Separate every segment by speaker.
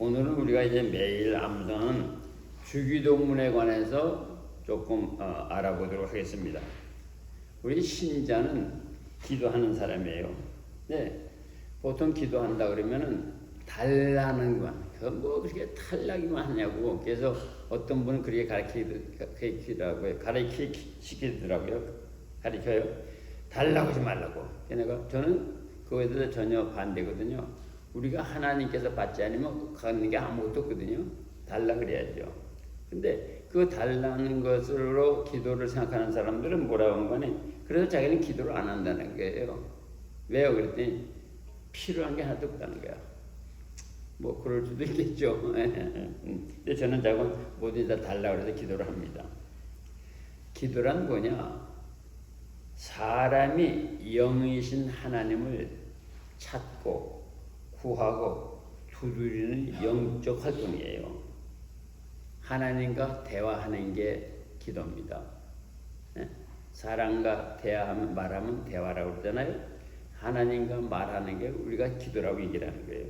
Speaker 1: 오늘은 우리가 이제 매일 암송하는 주기도문에 관해서 조금 알아보도록 하겠습니다. 우리 신자는 기도하는 사람이에요. 네, 보통 기도한다 그러면은 달라는 것, 뭐 그렇게 탈락이만 하냐고. 그래서 어떤 분은 그렇게 가르치더라고요. 가르쳐요. 달라고 하지 말라고. 그러니까 저는 그거에 대해서 전혀 반대거든요. 우리가 하나님께서 받지 않으면 갖는 게 아무것도 없거든요. 달라 그래야죠. 근데 그 달라는 것으로 기도를 생각하는 사람들은 뭐라고 하는 거니? 그래서 자기는 기도를 안 한다는 거예요. 왜요? 그랬더니 필요한 게 하나도 없다는 거야. 뭐 그럴 수도 있겠죠. 근데 저는 자꾸 뭐든지 다 달라고 해서 기도를 합니다. 기도란 뭐냐? 사람이 영이신 하나님을 찾고 구하고 두드리는 영적 활동이에요. 하나님과 대화하는 게 기도입니다. 사람과 대화하면 말하면 대화라고 그러잖아요. 하나님과 말하는 게 우리가 기도라고 얘기를 하는 거예요.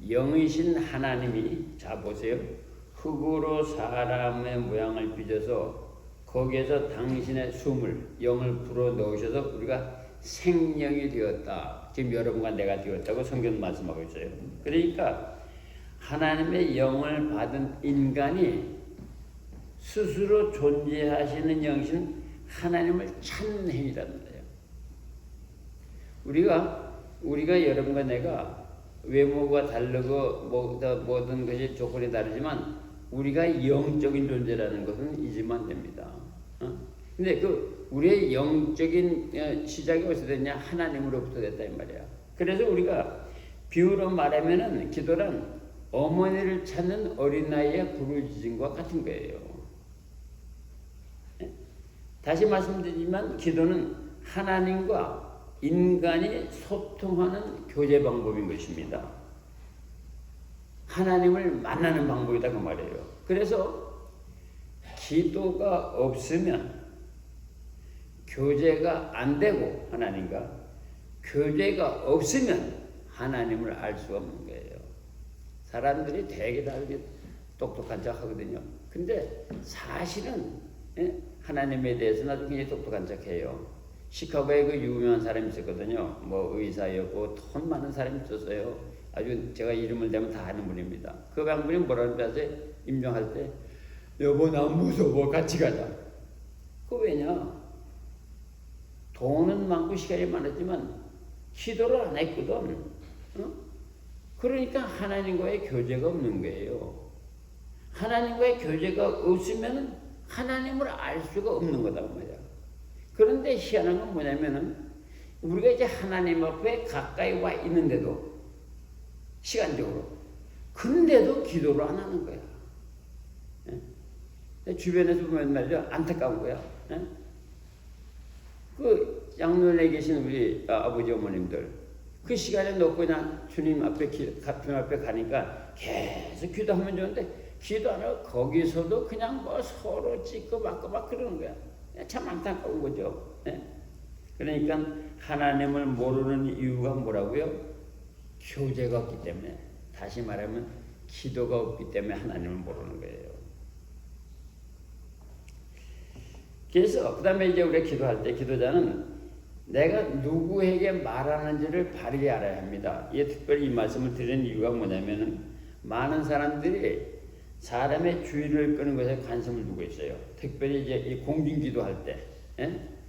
Speaker 1: 영이신 하나님이, 자 보세요. 흙으로 사람의 모양을 빚어서 거기에서 당신의 숨을, 영을 불어 넣으셔서 우리가 생명이 되었다. 지금 여러분과 내가 되었다고 성경 말씀하고 있어요. 그러니까 하나님의 영을 받은 인간이 스스로 존재하시는 영신 하나님을 찾는 행위라는 거예요. 우리가 여러분과 내가 외모가 다르고 모든 것이 조건이 다르지만 우리가 영적인 존재라는 것은 잊으면 안 됩니다. 근데 우리의 영적인 시작이 어디서 됐냐? 하나님으로부터 됐다 이 말이야. 그래서 우리가 비유로 말하면은 기도란 어머니를 찾는 어린아이의 부르짖음과 같은 거예요. 다시 말씀드리지만 기도는 하나님과 인간이 소통하는 교제 방법인 것입니다. 하나님을 만나는 방법이다 그 말이에요. 그래서 기도가 없으면 교제가 안 되고 하나님과 교제가 없으면 하나님을 알 수가 없는 거예요. 사람들이 되게 다 똑똑한 척 하거든요. 근데 사실은 하나님에 대해서는 아주 굉장히 똑똑한 척 해요. 시카고에 그 유명한 사람이 있었거든요. 뭐 의사였고 돈 많은 사람이 있었어요. 아주 제가 이름을 대면 다 아는 분입니다. 그 양분이 뭐라고 하세요? 임종할 때 여보 나 무서워 같이 가자. 그 왜냐? 돈은 많고 시간이 많았지만 기도를 안 했거든. 그러니까 하나님과의 교제가 없는 거예요. 하나님과의 교제가 없으면 하나님을 알 수가 없는 거다 말이야. 그런데 희한한 건 뭐냐면은 우리가 이제 하나님 앞에 가까이 와 있는데도 시간적으로 근데도 기도를 안 하는 거야. 주변에서 보면 말이죠. 안타까운 거야. 그 양면에 계신 우리 아버지 어머님들 그 시간에 놓고 그냥 주님 앞에 주님 앞에 가니까 계속 기도하면 좋은데 기도 안 하고 거기서도 그냥 뭐 서로 찍고 맞고 막 그러는 거야. 참 안타까운 거죠. 그러니까 하나님을 모르는 이유가 뭐라고요? 교제가 없기 때문에. 다시 말하면 기도가 없기 때문에 하나님을 모르는 거예요. 그래서 그 다음에 이제 우리가 기도할 때 기도자는 내가 누구에게 말하는지를 바르게 알아야 합니다. 특별히 이 말씀을 드리는 이유가 뭐냐면은 많은 사람들이 사람의 주의를 끄는 것에 관심을 두고 있어요. 특별히 이제 이 공중기도 할 때,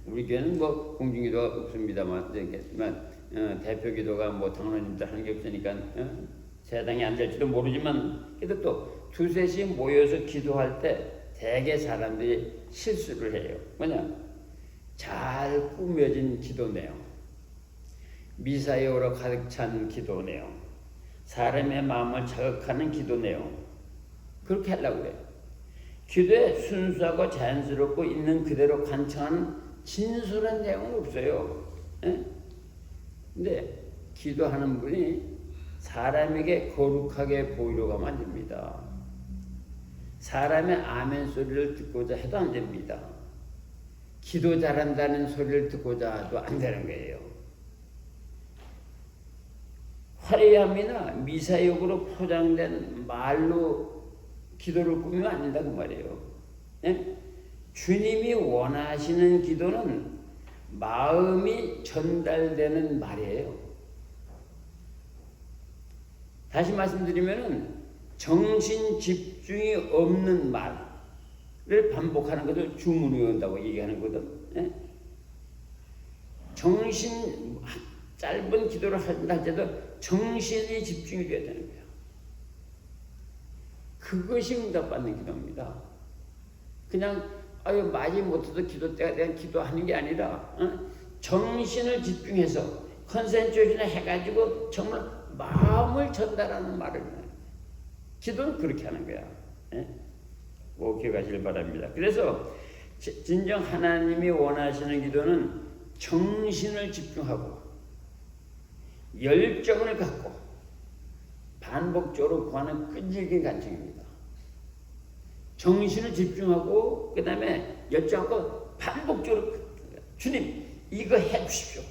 Speaker 1: 우리 교회는 뭐 공중기도가 없습니다만, 대표기도가 뭐 당론님들 하는 게 없으니까 세당이 안 될지도 모르지만, 그래도 또 두셋이 모여서 기도할 때 대개 사람들이 실수를 해요. 뭐냐? 잘 꾸며진 기도 내용, 미사여로 가득 찬 기도 내용, 사람의 마음을 자극하는 기도 내용, 그렇게 하려고 해요. 기도에 순수하고 자연스럽고 있는 그대로 간청하는 진솔한 내용은 없어요. 근데 기도하는 분이 사람에게 거룩하게 보이려고 하면 안 됩니다. 사람의 아멘 소리를 듣고자 해도 안 됩니다. 기도 잘한다는 소리를 듣고자 해도 안 되는 거예요. 화려함이나 미사역으로 포장된 말로 기도를 꾸미면 안 된다고 말이에요. 예? 주님이 원하시는 기도는 마음이 전달되는 말이에요. 다시 말씀드리면은 정신 집중이 없는 말을 반복하는 것도 주문이 온다고 얘기하는 거거든. 예? 짧은 기도를 할 때도 정신이 집중이 돼야 되는 거예요. 그것이 응답받는 기도입니다. 그냥 말이 못해도 기도 때가 되면 기도하는 게 아니라 정신을 집중해서 컨센트레이션을 해가지고 정말 마음을 전달하는 말을 해요. 기도는 그렇게 하는 거야. 꼭 기억하시길 바랍니다. 그래서 진정 하나님이 원하시는 기도는 정신을 집중하고 열정을 갖고 반복적으로 구하는 끈질긴 간청입니다. 정신을 집중하고 그 다음에 열정하고 반복적으로 주님 이거 해주십시오.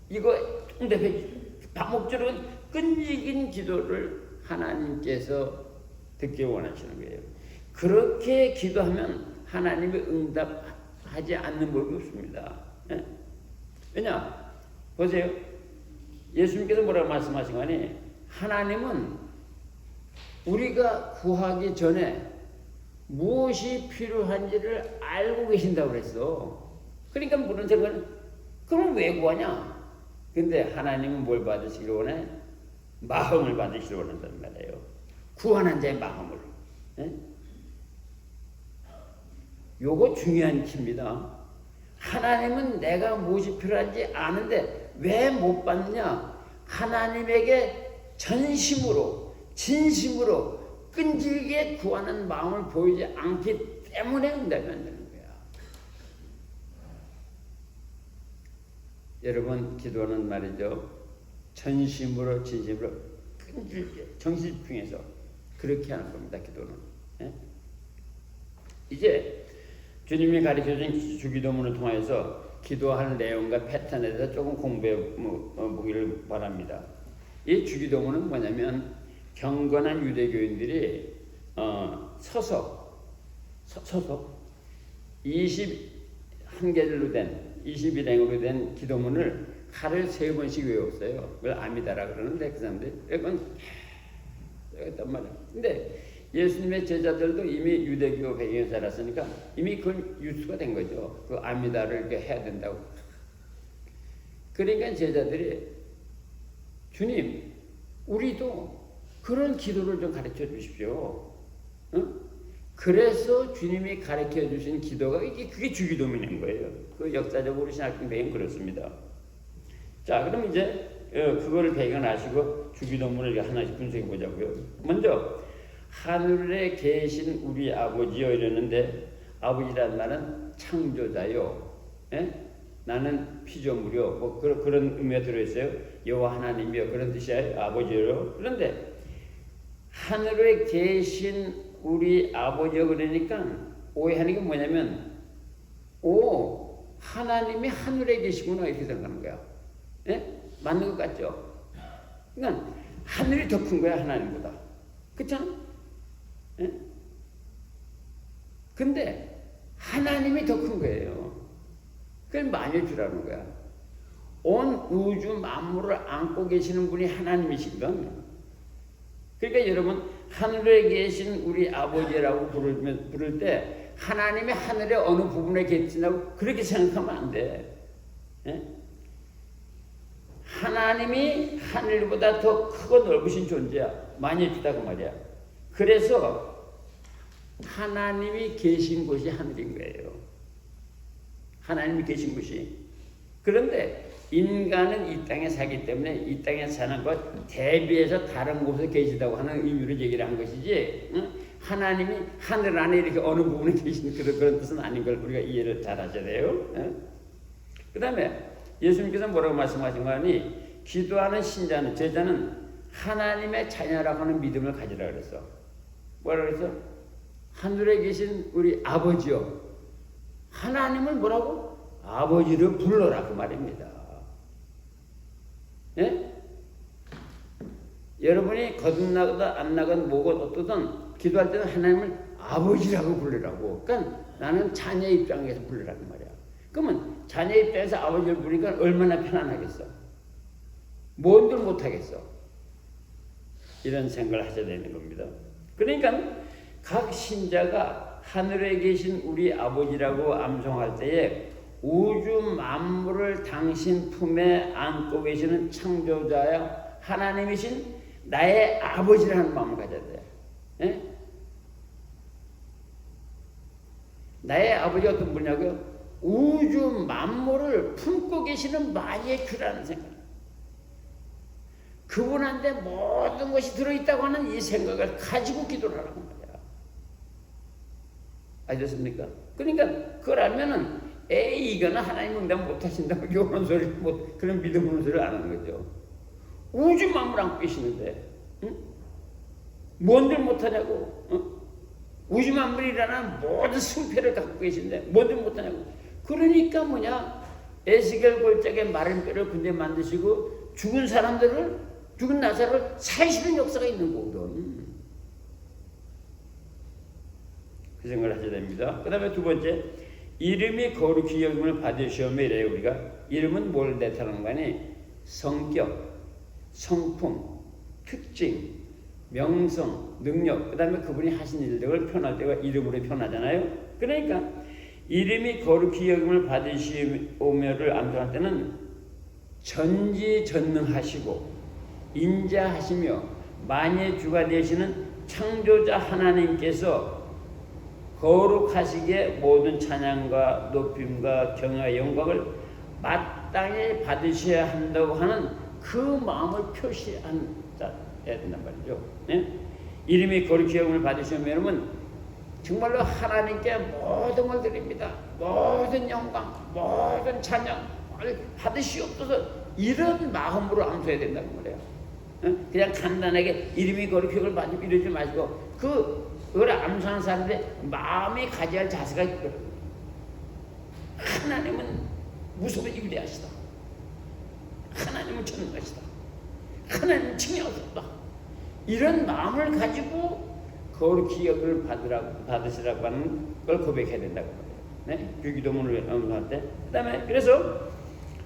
Speaker 1: 이거 응답해 주십시오. 반복적으로 끈질긴 기도를 하나님께서 듣기 원하시는 거예요. 그렇게 기도하면 하나님이 응답하지 않는 법이 없습니다. 왜냐? 보세요. 예수님께서 뭐라고 말씀하신 거니? 하나님은 우리가 구하기 전에 무엇이 필요한지를 알고 계신다고 그랬어. 그러니까 물은 생각은 그럼 왜 구하냐? 근데 하나님은 뭘 받으시길 원해? 마음을 받으시길 원한단 말이에요. 구하는 자의 마음을. 요거 중요한 키입니다. 하나님은 내가 무엇이 필요한지 아는데 왜 못 받느냐? 하나님에게 전심으로 진심으로 끈질기게 구하는 마음을 보이지 않기 때문에 응답이 안 되는 거야. 여러분 기도하는 말이죠. 전심으로 진심으로 끈질기게 정신 집중해서 그렇게 하는 겁니다. 기도는. 이제 주님이 가르쳐준 주기도문을 통해서 기도할 내용과 패턴에 대해서 조금 공부해 보기를 바랍니다. 이 주기도문은 뭐냐면 경건한 유대교인들이 서서 21개절로 된 21행으로 된 기도문을 하루에 3번씩 외웠어요. 그걸 아미다라 그러는데 그 사람들이 그건 했단 말이에요. 근데 예수님의 제자들도 이미 유대교 배경에 살았으니까 이미 그건 유수가 된 거죠. 그 아미다를 이렇게 해야 된다고. 그러니까 제자들이 주님, 우리도 그런 기도를 좀 가르쳐 주십시오. 그래서 주님이 가르쳐 주신 기도가 그게 주기도문인 거예요. 그 역사적으로 신학적 배경 그렇습니다. 자, 그럼 이제 그거를 배경하시고 주기도문을 하나씩 분석해 보자고요. 먼저 하늘에 계신 우리 아버지여 이러는데 아버지란 말은 창조자요. 나는 피조물이요. 뭐 그런 의미가 들어있어요. 여호와 하나님이요. 그런 뜻이에요. 아버지요. 그런데 하늘에 계신 우리 아버지요 그러니까 오해하는 게 뭐냐면 하나님이 하늘에 계시구나 이렇게 생각하는 거야. 맞는 것 같죠? 그러니까 하늘이 더 큰 거야 하나님보다. 그렇잖아? 근데 하나님이 더 큰 거예요. 그걸 만일 주라는 거야. 온 우주 만물을 안고 계시는 분이 하나님이시거든요. 그러니까 여러분 하늘에 계신 우리 아버지라고 부를 때 하나님이 하늘의 어느 부분에 계신다고 그렇게 생각하면 안 돼. 하나님이 하늘보다 더 크고 넓으신 존재야. 만일 주다고 말이야. 그래서 하나님이 계신 곳이 하늘인 거예요. 하나님이 계신 곳이. 그런데 인간은 이 땅에 살기 때문에 이 땅에 사는 것 대비해서 다른 곳에 계시다고 하는 의미로 얘기를 한 것이지 하나님이 하늘 안에 이렇게 어느 부분에 계신 그런 뜻은 아닌 걸 우리가 이해를 잘 하셔야 돼요. 그 다음에 예수님께서 뭐라고 말씀하신 거 아니? 기도하는 신자는 제자는 하나님의 자녀라고 하는 믿음을 가지라 그랬어. 뭐라 그랬어? 하늘에 계신 우리 아버지요. 하나님을 뭐라고? 아버지를 불러라 그 말입니다. 여러분이 거듭나거든 안 나건 뭐건 어떠든 기도할 때는 하나님을 아버지라고 부르라고. 그러니까 나는 자녀 입장에서 부르라는 말이야. 그러면 자녀 입장에서 아버지를 부르니까 얼마나 편안하겠어. 뭔들 못하겠어. 이런 생각을 하셔야 되는 겁니다. 그러니까 각 신자가 하늘에 계신 우리 아버지라고 암송할 때에 우주 만물을 당신 품에 안고 계시는 창조자야 하나님이신 나의 아버지라는 마음을 가져야 돼. 예? 나의 아버지가 어떤 분이냐고요? 우주 만물을 품고 계시는 마의 주라는 생각. 그분한테 모든 것이 들어있다고 하는 이 생각을 가지고 기도를 하라고 말이야. 알겠습니까? 그러니까 그걸 알면은 이거는 하나님 응답 못하신다고 이런 소리 그런 믿음 없는 소리를 안 하는 거죠. 우주 만물 안고 계시는데 응? 뭔들 못하냐고. 응? 우주 만물이라는 모든 승패를 갖고 계신데 뭔들 못하냐고. 그러니까 뭐냐, 에스겔 골짜기에 마른 뼈를 군대 만드시고 죽은 나사를 살리시는 역사가 있는 거거든. 그 생각을 하셔야 됩니다. 그 다음에 두 번째, 이름이 거룩히 여김을 받으시오며 이래요. 우리가 이름은 뭘 나타내는 거니? 성격, 성품, 특징, 명성, 능력, 그 다음에 그분이 하신 일들을 표현할 때가 이름으로 표현하잖아요. 그러니까 이름이 거룩히 여김을 받으시오며를 암송할 때는 전지전능하시고 인자하시며 만유의 주가 되시는 창조자 하나님께서 거룩하시기에 모든 찬양과 높임과 경외와 영광을 마땅히 받으셔야 한다고 하는 그 마음을 표시한 자야 된단 말이죠. 예? 이름이 거룩히 여김을 받으시면 정말로 하나님께 모든 걸 드립니다. 모든 영광, 모든 찬양 받으시옵소서. 이런 마음으로 암송해야 된다는 거예요. 예? 그냥 간단하게 이름이 거룩히 여김을 받으시오 이러지 마시고 그걸 암송하는 사람들의 마음이 가져야 할 자세가 있거든. 하나님은 무섭게 위대하시다. 하나님은 전능하시다. 하나님은 칭의하셨다. 이런 마음을 가지고 거룩히 여김을 받으시라고 하는 걸 고백해야 된다고 말해요. 네? 주기도문을 암송할 때. 그 다음에 그래서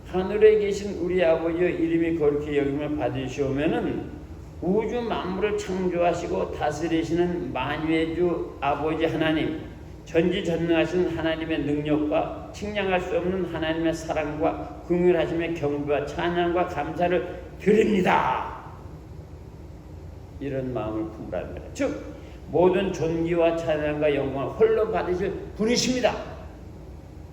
Speaker 1: 하늘에 계신 우리 아버지의 이름이 거룩히 여김을 받으시오면은 우주 만물을 창조하시고 다스리시는 만유의 주 아버지 하나님, 전지전능하신 하나님의 능력과 측량할 수 없는 하나님의 사랑과 긍휼하심의 경배와 찬양과 감사를 드립니다. 이런 마음을 품으라는 거예요. 즉 모든 존귀와 찬양과 영광을 홀로 받으실 분이십니다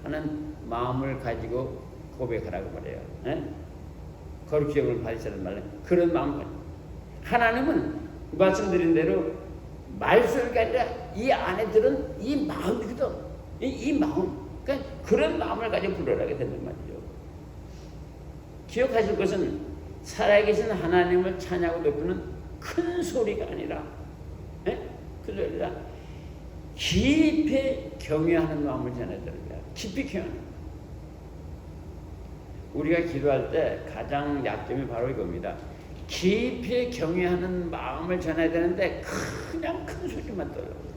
Speaker 1: 하는 마음을 가지고 고백하라고 말해요. 예? 거룩히 여김을 받으시라는 말은 그런 마음을. 하나님은 말씀드린 대로 말소리가 아니라 이 안에 들은 이 마음이거든. 이 마음. 그러니까 그런 마음을 가지고 부르라게 된단 말이죠. 기억하실 것은 살아계신 하나님을 찬양하고 높이는 큰 소리가 아니라, 큰 소리가 아니라 깊이 경외하는 마음을 전해야 됩니다. 깊이 경외하는. 우리가 기도할 때 가장 약점이 바로 이겁니다. 깊이 경외하는 마음을 전해야 되는데 그냥 큰 소리만 떠요.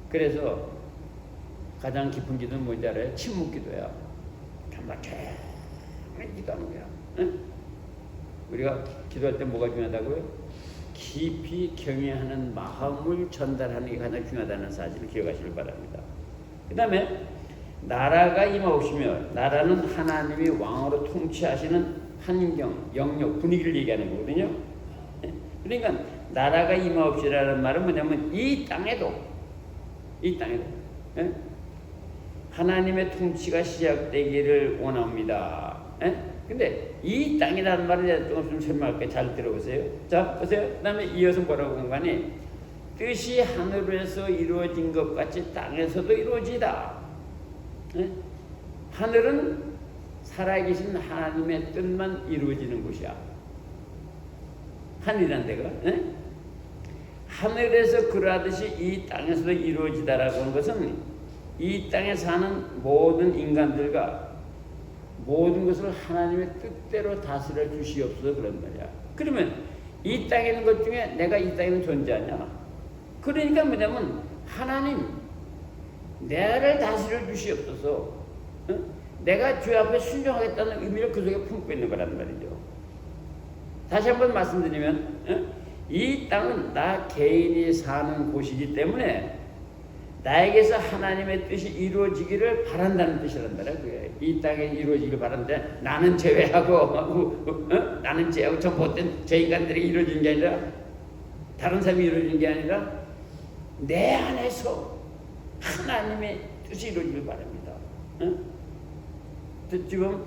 Speaker 1: 그래서 가장 깊은 기도는 뭔지 알아요? 침묵 기도야. 정말 조용히 기도하는 거야. 응? 우리가 기도할 때 뭐가 중요하다고요? 깊이 경외하는 마음을 전달하는 게 가장 중요하다는 사실을 기억하시길 바랍니다. 그 다음에 나라가 임하옵시며, 나라는 하나님이 왕으로 통치하시는 환경, 영역, 분위기를 얘기하는 거거든요. 그러니까 나라가 임하옵시라는 말은 뭐냐면 이 땅에도 하나님의 통치가 시작되기를 원합니다. 근데 이 땅이라는 말을 조금 설명할게요. 잘 들어보세요. 자, 보세요. 그 다음에 이어서 뭐라고 한 거니? 뜻이 하늘에서 이루어진 것 같이 땅에서도 이루어지다. 하늘은 살아계신 하나님의 뜻만 이루어지는 곳이야. 하늘이란 데가. 하늘에서 그러하듯이 이 땅에서도 이루어지다라고 하는 것은 이 땅에 사는 모든 인간들과 모든 것을 하나님의 뜻대로 다스려 주시옵소서 그런 말이야. 그러면 이 땅에 있는 것 중에 내가 이 땅에는 존재하냐? 그러니까 뭐냐면 하나님 나를 다스려 주시옵소서. 응? 내가 주 앞에 순종하겠다는 의미를 그 속에 품고 있는 거란 말이죠. 다시 한번 말씀드리면 응? 이 땅은 나 개인이 사는 곳이기 때문에 나에게서 하나님의 뜻이 이루어지기를 바란다는 뜻이란 말이야. 그게 이 땅에 이루어지기를 바란데 나는 제외하고 나는 제외하고 저 못된 저 인간들이 이루어진 게 아니라 다른 사람이 이루어진 게 아니라 내 안에서 하나님의 뜻이 이루어지길 바랍니다. 지금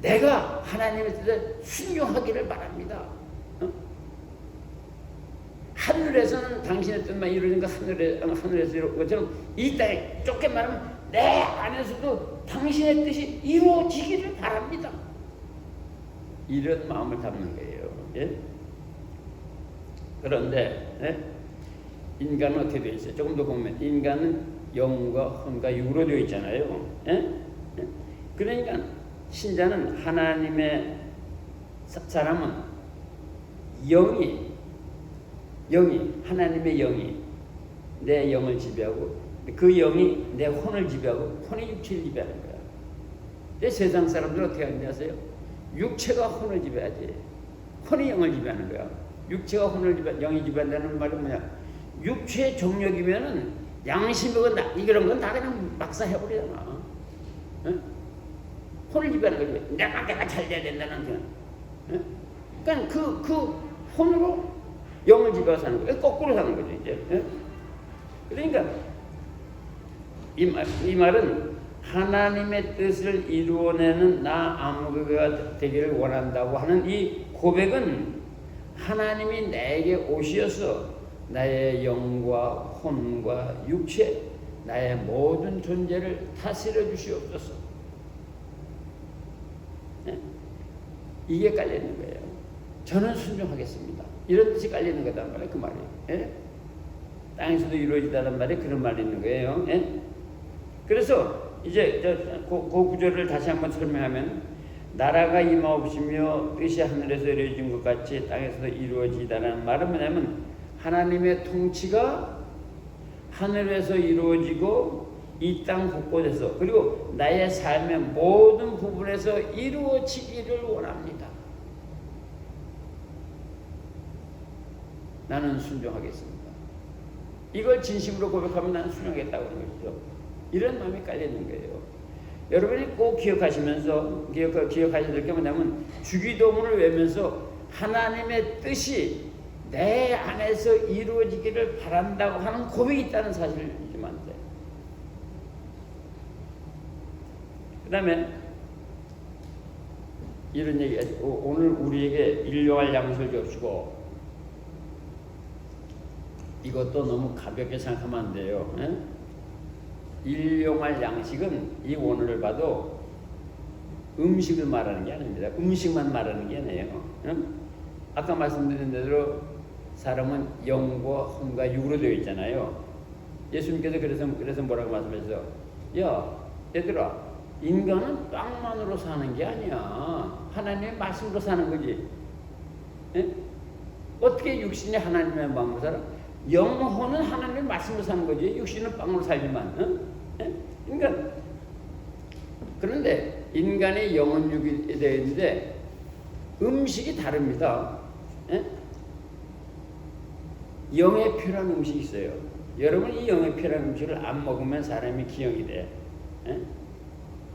Speaker 1: 내가 하나님의 뜻에 순종하기를 바랍니다. 하늘에서는 당신의 뜻만 이루어진 거 하늘에서 이루어진 것처럼 이 땅에 좁게 말하면 내 안에서도 당신의 뜻이 이루어지기를 바랍니다. 이런 마음을 담는 거예요. 예? 그런데 예? 인간은 어떻게 되어 있어요? 조금 더 보면 인간은 영과 혼과 육으로 되어 있잖아요. 예? 예? 그러니까 신자는 하나님의 사람은 영이 하나님의 영이 내 영을 지배하고 그 영이 내 혼을 지배하고 혼이 육체를 지배하는 거야. 근데 세상 사람들 어떻게 하는지 아세요? 육체가 혼을 지배하지 혼이 영을 지배하는 거야. 육체가 혼을 영이 지배한다는 말은 뭐냐? 육체의 정력이면은 양심이고 이런 건 다 그냥 막사 해버리잖아. 응? 혼을 지배하는 거지. 내가 잘 돼야 된다는 거. 응? 그러니까 그 혼으로 영을 지배하고 사는 거예요. 거꾸로 사는 거죠, 이제. 예? 그러니까 이 말은 하나님의 뜻을 이루어내는 나 아무개가 되기를 원한다고 하는 이 고백은 하나님이 내게 오셔서 나의 영과 혼과 육체, 나의 모든 존재를 다스려 주시옵소서. 예? 이게 깔려 있는 거예요. 저는 순종하겠습니다. 이런 뜻이 깔리는 거단 말이에요. 그 말이. 예? 땅에서도 이루어지다는 말이 그런 말이 있는 거예요. 예? 그래서 이제 그 구절을 다시 한번 설명하면 나라가 임하옵시며 뜻이 하늘에서 이루어진 것 같이 땅에서도 이루어지다는 말은 뭐냐면 하나님의 통치가 하늘에서 이루어지고 이 땅 곳곳에서 그리고 나의 삶의 모든 부분에서 이루어지기를 원합니다. 나는 순종하겠습니다. 이걸 진심으로 고백하면 나는 순종하겠다고 하는 것이죠. 이런 마음이 깔려있는 거예요. 여러분이 꼭 기억하시면서 기억하셔야 될 게 뭐냐면 주기도문을 외우면서 하나님의 뜻이 내 안에서 이루어지기를 바란다고 하는 고백이 있다는 사실을 잊으면 안 돼. 그 다음에 이런 얘기, 오늘 우리에게 일용할 양식을 주시고 이것도 너무 가볍게 생각하면 안 돼요. 에? 일용할 양식은 이 원어를 봐도 음식을 말하는 게 아닙니다. 음식만 말하는 게 아니에요. 에? 아까 말씀드린 대로 사람은 영과 혼과 육으로 되어 있잖아요. 예수님께서 그래서 뭐라고 말씀하셨어요? 야, 얘들아, 인간은 빵만으로 사는 게 아니야. 하나님의 말씀으로 사는 거지. 에? 어떻게 육신이 하나님의 마음으로 살아? 영혼은 하나님의 말씀으로 사는 거지. 육신은 빵으로 살지만. 그러니까 그런데 인간의 영혼 육이 되어 있는데 음식이 다릅니다. 영에 필요한 음식이 있어요. 여러분 이 영에 필요한 음식을 안 먹으면 사람이 기형이 돼.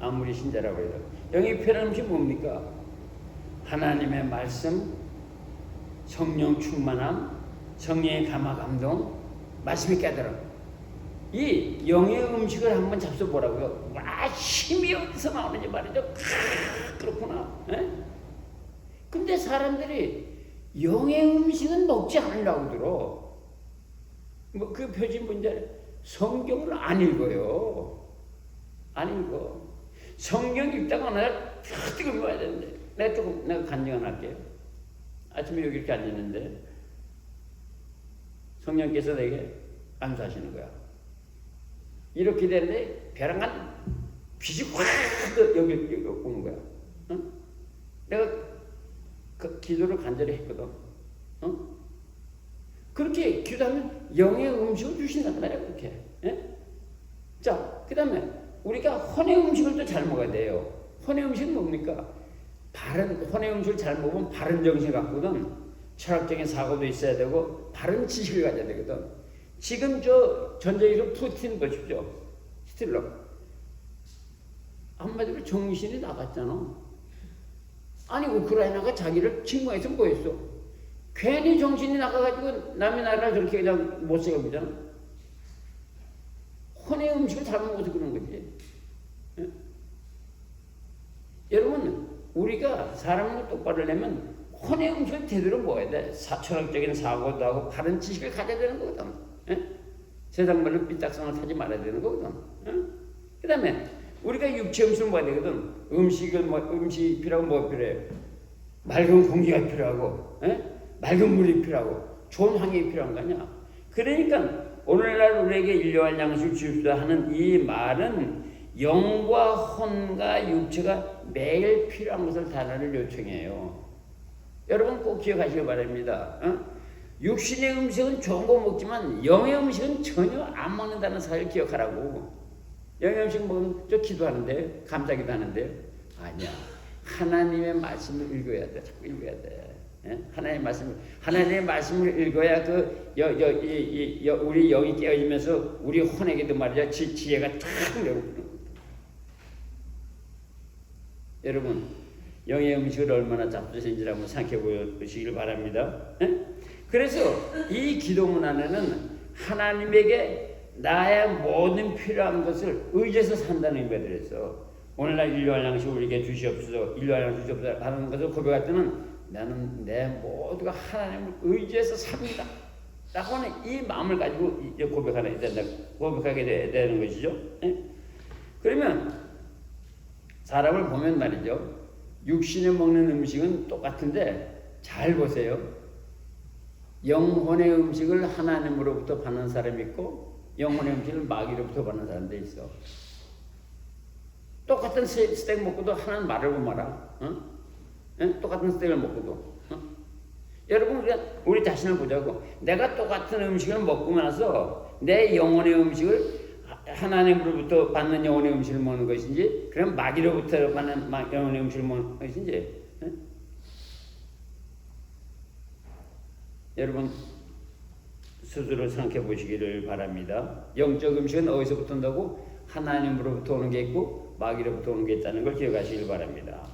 Speaker 1: 아무리 신자라고 해도. 영에 필요한 음식이 뭡니까? 하나님의 말씀, 성령 충만함, 성령의 감화 감동, 말씀이 깨달음. 이 영의 음식을 한번 잡숴보라고요. 와, 힘이 어디서 나오는지 말이죠. 그렇구나. 근데 사람들이 영의 음식은 먹지 않으려고 들어. 뭐 그 표지 문제 성경을 안 읽어요. 안 읽어. 성경 읽다가 내가 뜨거워 와야 되는데 내가 간증 할게요. 아침에 여기 이렇게 앉았는데 성령께서 내게 안수하시는 거야. 이렇게 되는데 벼랑간 빛이 확 여기 오는 거야. 내가 그 기도를 간절히 했거든. 그렇게 기도하면 영의 음식을 주신단 말이야, 그렇게. 예? 자, 그 다음에 우리가 혼의 음식을 또 잘 먹어야 돼요. 혼의 음식은 뭡니까? 혼의 음식을 잘 먹으면 바른 정신을 갖거든. 철학적인 사고도 있어야 되고, 바른 지식을 가져야 되거든. 지금 전쟁에서 푸틴 보십시오. 히틀러. 한마디로 정신이 나갔잖아. 아니, 우크라이나가 자기를 침공해서 뭐 했어? 괜히 정신이 나가가지고 남의 나라를 저렇게 그냥 못 살게 보잖아. 혼의 음식을 잘 먹어서 그런 거지. 예? 여러분, 우리가 사람을 똑바로 내면 혼의 음식을 제대로 먹어야 돼. 철학적인 사고도 하고 바른 지식을 가져야 되는 거거든. 예? 세상 말로 삐딱선을 타지 말아야 되는 거거든. 예? 그 다음에 우리가 육체 음식을 먹어야 되거든. 음식이 필요하고 뭐 필요해요? 맑은 공기가 필요하고, 예? 맑은 물이 필요하고, 좋은 환경이 필요한 거 아니야. 그러니까 오늘날 우리에게 일용할 양식을 주십시오 하는 이 말은 영과 혼과 육체가 매일 필요한 것을 달라는 요청이에요. 여러분 꼭 기억하시기 바랍니다. 육신의 음식은 좋은 거 먹지만 영의 음식은 전혀 안 먹는다는 사실을 기억하라고. 영의 음식 먹으면 저 기도하는데, 감사기도 하는데, 아니야. 하나님의 말씀을 읽어야 돼. 자꾸 읽어야 돼. 예? 하나님의 말씀을 읽어야 우리 영이 깨어지면서 우리 혼에게도 말이야 지혜가 탁 내려오는. 여러분, 영의 음식을 얼마나 잡수신지 한번 생각해 보시길 바랍니다. 예? 그래서 이 기도문 안에는 하나님에게 나의 모든 필요한 것을 의지해서 산다는 의미가 들어있어. 오늘날 일용할 양식을 우리에게 주시옵소서, 일용할 양식을 주시옵소서 하는 것을 고백할 때는 나는 내 모두가 하나님을 의지해서 삽니다 라고 하는 이 마음을 가지고 고백하게 되는 것이죠. 예? 그러면 사람을 보면 말이죠, 육신에 먹는 음식은 똑같은데 잘 보세요. 영혼의 음식을 하나님으로부터 받는 사람이 있고 영혼의 음식을 마귀로부터 받는 사람도 있어. 똑같은 스테이크 먹고도 하나는 말을 못 말아. 똑같은 스테이크를 먹고도. 여러분, 우리 자신을 보자고. 내가 똑같은 음식을 먹고 나서 내 영혼의 음식을 하나님으로부터 받는 영혼의 음식을 먹는 것인지, 그럼 마귀로부터 받는 영혼의 음식을 먹는 것인지. 여러분 스스로 생각해 보시기를 바랍니다. 영적 음식은 어디서부터 온다고? 하나님으로부터 오는 게 있고 마귀로부터 오는 게 있다는 걸 기억하시길 바랍니다.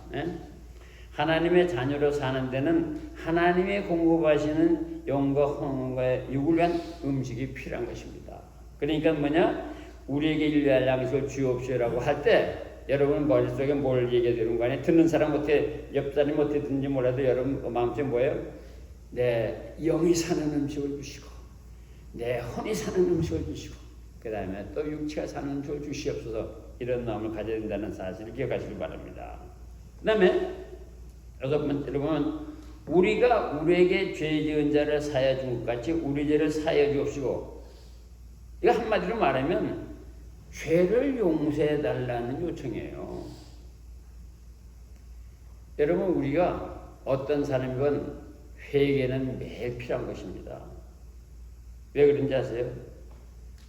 Speaker 1: 하나님의 자녀로 사는 데는 하나님의 공급하시는 영과 혼과 육을 위한 음식이 필요한 것입니다. 그러니까 뭐냐? 우리에게 일용할 양식을 주옵시오라고 할 때 여러분 머릿속에 뭘 얘기해야 되는 거 아니에요? 듣는 사람 어떻게, 옆 사람이 어떻게 듣는지 몰라도 여러분 마음속에 뭐예요? 내 영이 사는 음식을 주시고 내 혼이 사는 음식을 주시고 그 다음에 또 육체가 사는 음식을 주시옵소서, 이런 마음을 가져야 된다는 사실을 기억하시길 바랍니다. 그 다음에 여섯 번째로 보면 우리가 우리에게 죄 지은 자를 사하여 준 것 같이 우리 죄를 사하여 주옵시고, 이거 한마디로 말하면 죄를 용서해 달라는 요청이에요. 여러분, 우리가 어떤 사람이건 회개는 매일 필요한 것입니다. 왜 그런지 아세요?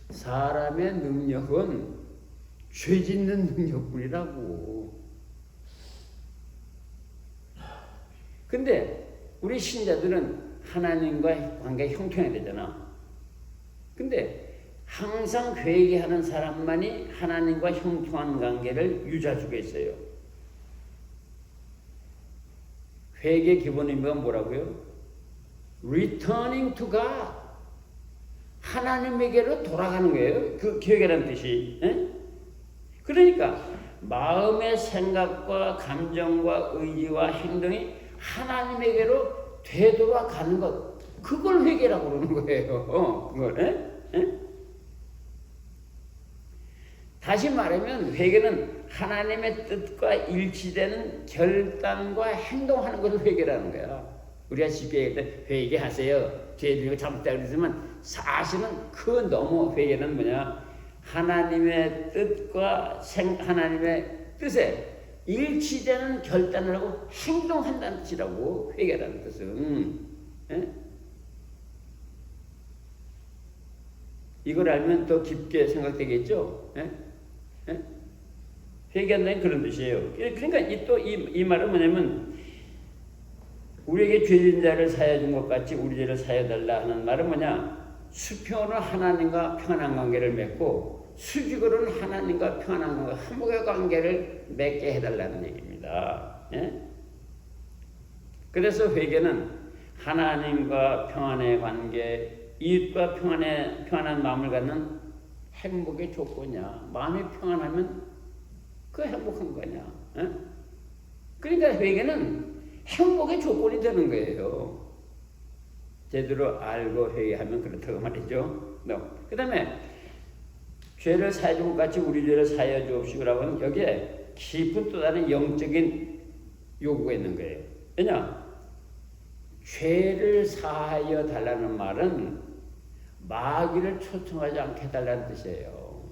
Speaker 1: 사람의 능력은 죄 짓는 능력뿐이라고. 근데 우리 신자들은 하나님과의 관계가 형통해야 되잖아. 근데 항상 회개하는 사람만이 하나님과 형통한 관계를 유지할 수가 있어요. 회개의 기본 의미가 뭐라고요? Returning to God. 하나님에게로 돌아가는 거예요. 그 회개라는 뜻이. 에? 그러니까 마음의 생각과 감정과 의지와 행동이 하나님에게로 되돌아가는 것, 그걸 회개라고 그러는 거예요. 그걸. 에? 다시 말하면 회개는 하나님의 뜻과 일치되는 결단과 행동하는 것을 회개라는 거야. 우리가 쉽게 얘기할 때 회개하세요, 죄들이고 잘못되고 그러지만 사실은 그 너무 회개는 뭐냐, 하나님의 뜻과 하나님의 뜻에 일치되는 결단을 하고 행동한다는 뜻이라고. 회개라는 뜻은. 예? 이걸 알면 더 깊게 생각되겠죠. 예? 예? 회개한다는 그런 뜻이에요. 그러니까 이 말은 뭐냐면 우리에게 죄진 자를 사하여 준 것 같이 우리 죄를 사하여 달라 하는 말은 뭐냐? 수평으로 하나님과 평안한 관계를 맺고 수직으로는 하나님과 평안한 관계, 화목의 관계를 맺게 해달라는 얘기입니다. 예? 그래서 회개는 하나님과 평안의 관계, 이웃과 평안한 마음을 갖는 행복의 조건이야. 마음이 평안하면 그 행복한 거냐. 예? 그러니까 회개는 행복의 조건이 되는 거예요. 제대로 알고 회개하면 그렇다고 말이죠. 그 다음에 죄를 사하여 준 것 같이 우리 죄를 사하여 주옵시고라고 하는 여기에 깊은 또 다른 영적인 요구가 있는 거예요. 왜냐? 죄를 사하여 달라는 말은 마귀를 초청하지 않게 해달라는 뜻이에요.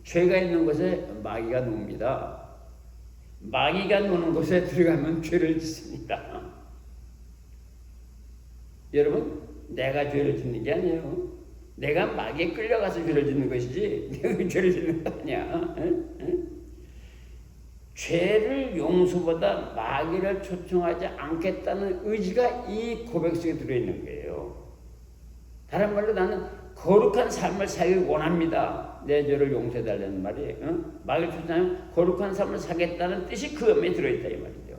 Speaker 1: 죄가 있는 곳에 마귀가 놉니다. 마귀가 노는 곳에 들어가면 죄를 짓습니다. 여러분, 내가 죄를 짓는 게 아니에요. 내가 마귀에 끌려가서 죄를 짓는 것이지 내가 죄를 짓는 거 아니야. 죄를 용서보다 마귀를 초청하지 않겠다는 의지가 이 고백 속에 들어있는 거예요. 다른 말로 나는 거룩한 삶을 살기 원합니다. 내 죄를 용서해달라는 말이 마귀를 초청하면 거룩한 삶을 살겠다는 뜻이 그 안에 들어있다 이 말이죠.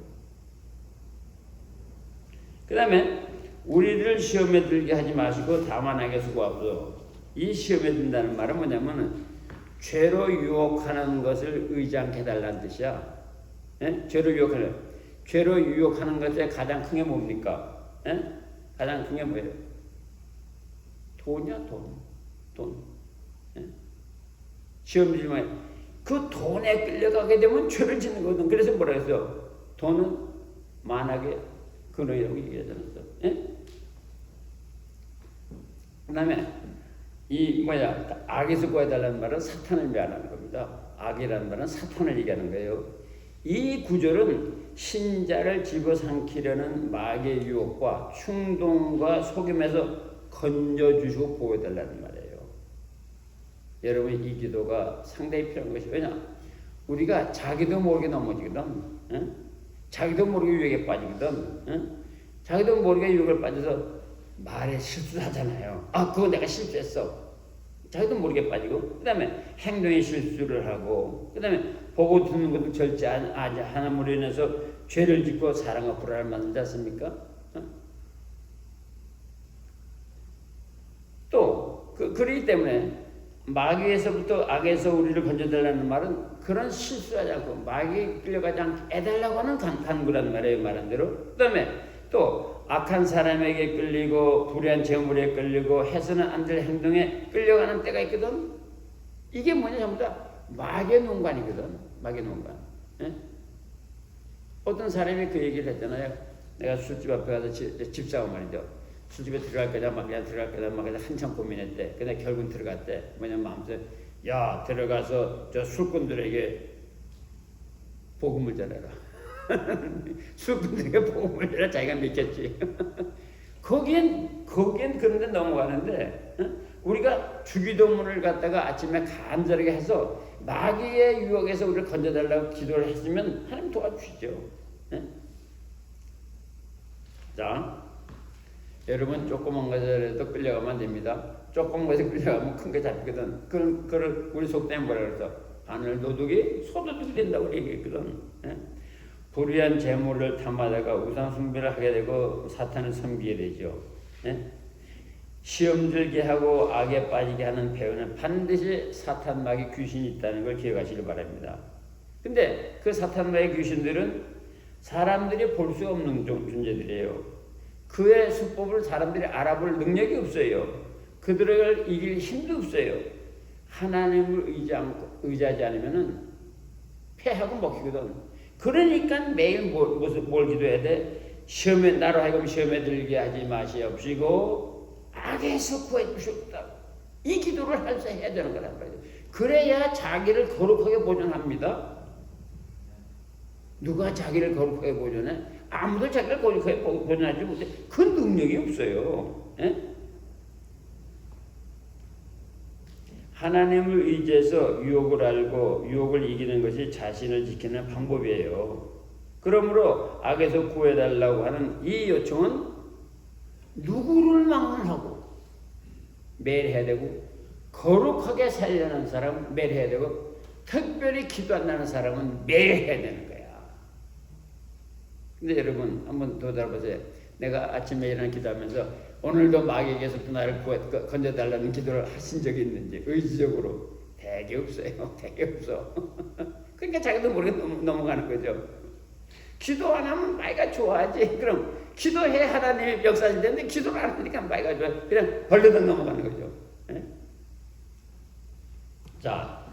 Speaker 1: 그 다음에 우리를 시험에 들게 하지 마시고 다만하게 수고하소서. 이 시험에 든다는 말은 뭐냐면 죄로 유혹하는 것을 의지않게 해달라는 뜻이야. 예? 죄로 유혹하는 것의 가장 큰 게 뭡니까? 예? 가장 큰 게 뭐예요? 돈이야, 돈. 예? 시험 들면 그 돈에 끌려가게 되면 죄를 짓는 거거든. 그래서 뭐라 했어? 돈은 만하게 근원이라고 얘기하지 않았어? 예? 그 다음에 악에서 구해달라는 말은 사탄을 멸하는 겁니다. 악이라는 말은 사탄을 얘기하는 거예요. 이 구절은 신자를 집어삼키려는 마귀의 유혹과 충동과 속임에서 건져주시고 보호해달라는 말이에요. 여러분, 이 기도가 상당히 필요한 것이 왜냐? 우리가 자기도 모르게 넘어지거든. 응? 자기도 모르게 유혹에 빠지거든. 응? 자기도 모르게 유혹에 빠져서 말에 실수를 하잖아요. 그거 내가 실수했어. 자기도 모르게 빠지고, 그 다음에 행동에 실수를 하고, 그 다음에 보고 듣는 것도 절제하지 않음으로 인해서 죄를 짓고 사랑과 불안을 만들지 않습니까? 또 그러기 때문에 마귀에서부터 악에서 우리를 건져달라는 말은 그런 실수하지 않고 마귀에 끌려가지 않게 해달라고 하는 간구라는 말이에요. 말한 대로. 그 다음에 또 악한 사람에게 끌리고 불의한 재물에 끌리고 해서는 안 될 행동에 끌려가는 때가 있거든. 이게 뭐냐? 전부 다 마귀의 농간이거든. 마귀의 농간. 예? 어떤 사람이 그 얘기를 했잖아요. 내가 술집 앞에 가서 집사고 말이죠. 술집에 들어갈 거냐 그냥 들어갈 거냐 막 한참 고민했대. 근데 결국은 들어갔대. 뭐냐면 마음속에 야 들어가서 저 술꾼들에게 복음을 전해라. 술꾼들에게 복음을 전해라. 자기가 믿겠지. 거기엔 그런데 넘어가는데 우리가 주기도문을 갖다가 아침에 간절하게 해서 마귀의 유혹에서 우리를 건져달라고 기도를 했으면 하나님 도와주시죠. 자, 여러분 조그만 것에라도 끌려가면 안 됩니다. 조그만 것에 끌려가면 큰 게 잡히거든. 그걸 우리 속담에 뭐라 그랬어? 바늘 도둑이 소도둑이 된다고 얘기했거든. 불의한 재물을 탐하다가 우상 숭배를 하게 되고 사탄을 섬기게 되죠. 시험 들게 하고 악에 빠지게 하는 배후는 반드시 사탄 마귀 귀신이 있다는 걸 기억하시길 바랍니다. 근데 그 사탄 마귀 귀신들은 사람들이 볼 수 없는 존재들이에요. 그의 수법을 사람들이 알아볼 능력이 없어요. 그들을 이길 힘도 없어요. 하나님을 의지하지 않으면 패하고 먹히거든. 그러니까 매일 뭘 기도해야 돼? 나로 하여금 시험에 들게 하지 마시옵시고 악에서 구해 주셨다. 이 기도를 해야 되는 거란 말이에요. 그래야 자기를 거룩하게 보존합니다. 누가 자기를 거룩하게 보존해? 아무도 자기를 거룩하게 보존하지 못해. 그 능력이 없어요. 예? 하나님을 의지해서 유혹을 알고 유혹을 이기는 것이 자신을 지키는 방법이에요. 그러므로 악에서 구해달라고 하는 이 요청은 누구를 막론하고 매일 해야 되고, 거룩하게 살려는 사람은 매일 해야 되고, 특별히 기도한다는 사람은 매일 해야 되는 거야. 근데 여러분 한번 되돌아보세요. 내가 아침에 일어나 기도하면서 오늘도 마귀에게서 나를 건져달라는 기도를 하신 적이 있는지 의지적으로 되게 없어요. 되게 없어. 그러니까 자기도 모르게 넘어가는 거죠. 기도 안 하면 마귀가 좋아하지. 그럼 기도해 하나님의 역사를 되는데 기도를 안 하니까 마귀가 좋아. 그냥 벌레도 넘어가는 거죠. 네? 자,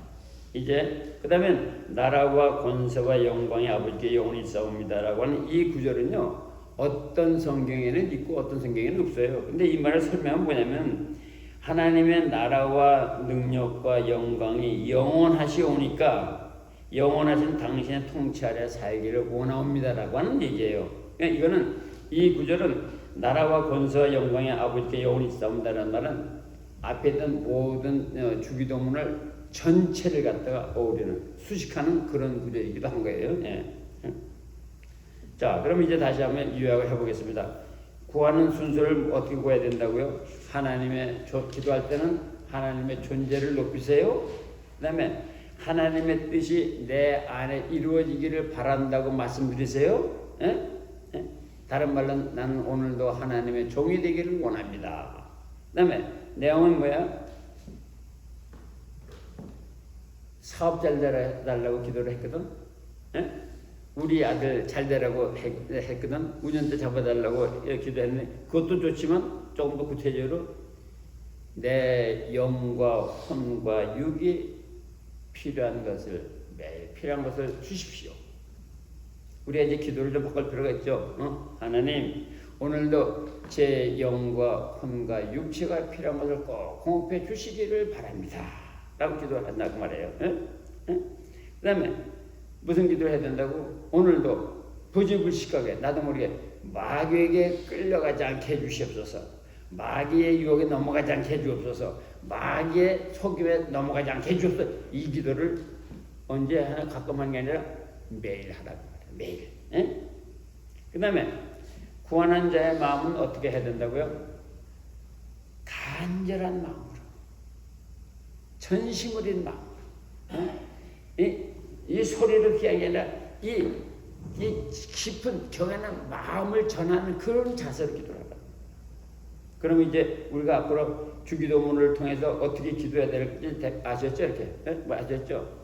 Speaker 1: 이제 그 다음에 나라와 권세와 영광의 아버지께 영원히 있사옵니다라고 하는 이 구절은요, 어떤 성경에는 있고 어떤 성경에는 없어요. 근데 이 말을 설명하면 뭐냐면, 하나님의 나라와 능력과 영광이 영원하시오니까 영원하신 당신의 통치 아래 살기를 원하옵니다라고 하는 얘기예요. 그러니까 이거는, 이 구절은 나라와 권세와 영광의 아버지께 영원히 있사옵니다라는 말은 앞에 있던 모든 주기도문을 전체를 갖다가 어우리는, 수식하는 그런 구절이기도 한 거예요. 예. 자, 그럼 이제 다시 한번 요약을 해보겠습니다. 구하는 순서를 어떻게 구해야 된다고요? 하나님의 기도할 때는 하나님의 존재를 높이세요. 그 다음에 하나님의 뜻이 내 안에 이루어지기를 바란다고 말씀드리세요. 예? 예? 다른 말로 나는 오늘도 하나님의 종이 되기를 원합니다. 그 다음에 내용은 뭐야? 사업 잘 되라고 기도를 했거든. 예? 우리 아들 잘 되라고 했거든. 운전대 잡아달라고 기도했는데 그것도 좋지만 조금 더 구체적으로 내 영과 혼과 육이 필요한 것을, 매일 필요한 것을 주십시오. 우리가 이제 기도를 좀 바꿀 필요가 있죠. 하나님, 오늘도 제 영과 혼과 육체가 필요한 것을 꼭 공급해 주시기를 바랍니다. 라고 기도를 한다고 말해요. 그 다음에 무슨 기도를 해야 된다고? 오늘도 부지불식하게 나도 모르게 마귀에게 끌려가지 않게 해주시옵소서. 마귀의 유혹에 넘어가지 않게 해주옵소서. 마귀의 속임에 넘어가지 않게 해주옵소서. 이 기도를 언제 하나 가끔 하는 게 아니라 매일 하라고 말해요. 매일. 그 다음에 구하는 자의 마음은 어떻게 해야 된다고요? 간절한 마음으로, 전심어린 마음으로, 이 소리를 귀한 게 아니라 이 깊은 경외하는 마음을 전하는 그런 자세로 기도하라. 그럼 이제 우리가 앞으로 주기도문을 통해서 어떻게 기도해야 될지 아셨죠? 이렇게 아셨죠?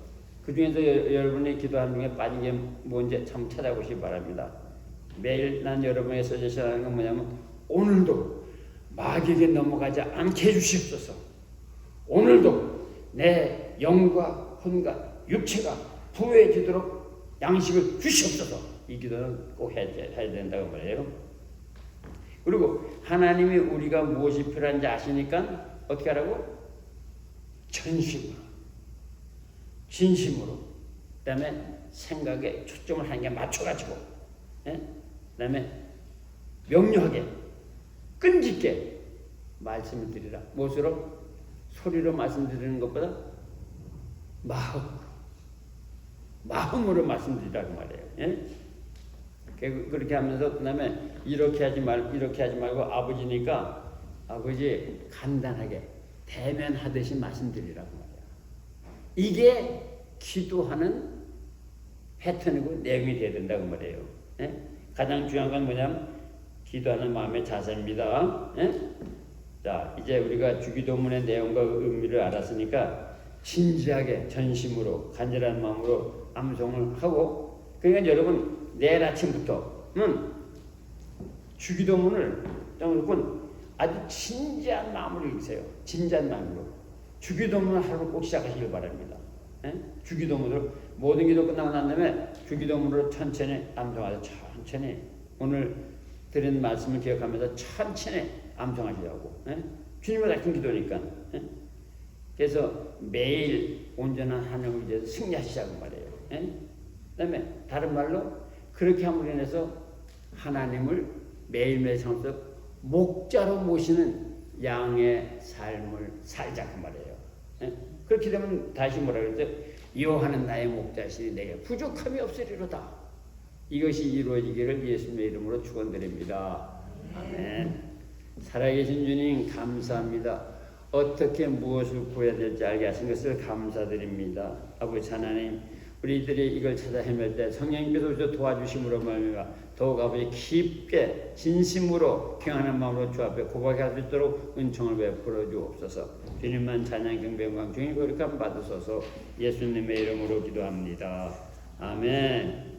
Speaker 1: 그 중에서 여러분이 기도하는 중에 빠진 게 뭔지 참 찾아보시기 바랍니다. 매일 난 여러분에게 서제시하는 건 뭐냐면, 오늘도 마귀에게 넘어가지 않게 해주시옵소서. 오늘도 내 영과 혼과 육체가 부유해지도록 양식을 주시옵소서. 이 기도는 꼭 해야 된다고 말해요. 그리고 하나님이 우리가 무엇이 필요한지 아시니까 어떻게 하라고? 전심으로, 진심으로, 그 다음에 생각에 초점을 한 개 맞춰가지고, 그 다음에 명료하게, 끈질게 말씀을 드리라. 무엇으로? 소리로 말씀드리는 것보다 마음으로 말씀드리라고 말해요. 예? 그렇게 하면서 그 다음에 이렇게 하지 말고 아버지니까 아버지 간단하게 대면하듯이 말씀드리라고 말해요. 이게 기도하는 패턴이고 내용이 돼야 된다고 말해요. 예? 가장 중요한 건 뭐냐면 기도하는 마음의 자세입니다. 예? 자, 이제 우리가 주기도문의 내용과 의미를 알았으니까 진지하게 전심으로 간절한 마음으로 암송을 하고, 그러니까 여러분 내일 아침부터는 주기도문을 여러분 아주 진지한 마음으로 읽으세요. 진지한 마음으로 주기도문을 하루 꼭 시작하시길 바랍니다. 예? 주기도문으로 모든 기도 끝나고 난 다음에 주기도문으로 천천히 암송하세요. 천천히 오늘 드린 말씀을 기억하면서 천천히 암송하시라고. 예? 주님을 같은 기도니까. 예? 그래서 매일 온전한 하나님을 위해서 승리하시자고 말해요. 예? 그다음에 다른 말로 그렇게 함으로 인해서 하나님을 매일매일 성서 목자로 모시는 양의 삶을 살자 그 말이에요. 예? 그렇게 되면 다시 뭐라 그러죠? 여호와는 나의 목자시니 내게 부족함이 없으리로다. 이것이 이루어지기를 예수님의 이름으로 축원드립니다. 아멘. 살아계신 주님 감사합니다. 어떻게 무엇을 구해야 될지 알게 하신 것을 감사드립니다. 아버지 하나님, 우리들이 이걸 찾아 헤맬 때 성령님께서 도와주심으로 말미암아 더욱 아버지 깊게 진심으로 평안한 마음으로 주 앞에 고백할 수 있도록 은총을 베풀어 주옵소서. 주님만 찬양 경배 영광 중에 거룩함 받으소서. 예수님의 이름으로 기도합니다. 아멘.